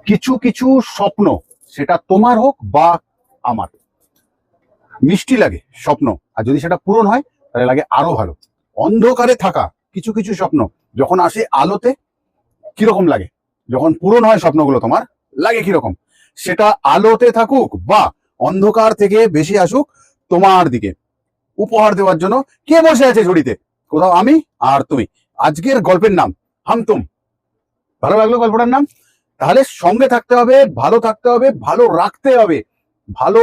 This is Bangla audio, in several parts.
কিছু কিছু স্বপ্ন, সেটা তোমার হোক বা আমার, মিষ্টি লাগে স্বপ্ন, আর যদি সেটা পূরণ হয় তাহলে লাগে আরো ভালো। অন্ধকারে থাকা কিছু কিছু স্বপ্ন যখন আসে আলোতে কিরকম লাগে, যখন পূরণ হয় স্বপ্নগুলো তোমার লাগে কিরকম, সেটা আলোতে থাকুক বা অন্ধকার থেকে বেশি আসুক তোমার দিকে, উপহার দেওয়ার জন্য কে বসে আছে ঝুড়িতে? কোথাও আমি আর তুমি। আজকের গল্পের নাম হাম তুম। ভালো লাগলো গল্পটার নাম? তাহলে সঙ্গে থাকতে হবে, ভালো থাকতে হবে, ভালো রাখতে হবে। ভালো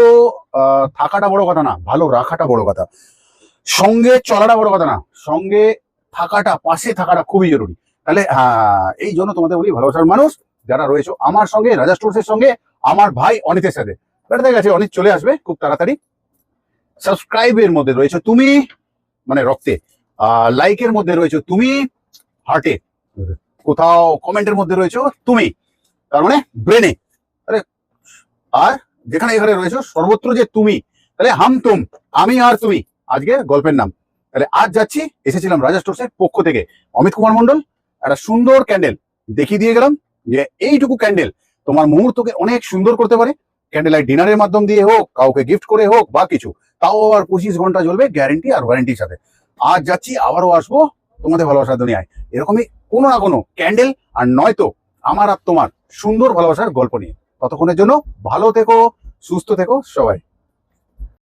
থাকাটা বড় কথা না, ভালো রাখাটা বড় কথা। সঙ্গে চলাটা বড় কথা না, সঙ্গে থাকাটা, পাশে থাকাটা খুবই জরুরি। তাহলে এই জন্য তোমাদের বলি, ভালোবাসার মানুষ যারা রয়েছে আমার সঙ্গে, রাজা স্টোর্সের সঙ্গে, আমার ভাই অনিতের সাথে, বেড়াতে গেছে, অনিত চলে আসবে খুব তাড়াতাড়ি। সাবস্ক্রাইবের মধ্যে রয়েছে তুমি, মানে রক্তে, লাইকের মধ্যে রয়েছে তুমি, হার্টে, কোথাও কমেন্টের মধ্যে রয়েছে তুমি, তার মানে ব্রেনে, আরে, আর যেখানে এখানে রয়েছে সর্বত্র যে তুমি। তাহলে হাম তুম, আমি আর তুমি, আজকে গল্পের নাম। তাহলে আজ যাচ্ছি, এসেছিলাম রাজা স্টোর্সের পক্ষ থেকে, অমিত কুমার মন্ডল, একটা সুন্দর ক্যান্ডেল দেখিয়ে দিয়ে গেলাম, যে এইটুকু ক্যান্ডেল তোমার মুহূর্তকে অনেক সুন্দর করতে পারে। ক্যান্ডেল লাইট ডিনারের মাধ্যম দিয়ে হোক, কাউকে গিফট করে হোক বা কিছু, তাও আর 25 ঘন্টা জ্বলবে, গ্যারেন্টি আর ওয়ারেন্টির সাথে। আজ যাচ্ছি, আবারও আসবো তোমাদের ভালোবাসার দুনিয়ায়, এরকমই কোনো না কোনো ক্যান্ডেল, আর নয়তো আমার আর তোমার সুন্দর ভালোবাসার গল্প নিয়ে। ততক্ষণের জন্য ভালো থেকো, সুস্থ থেকো সবাই।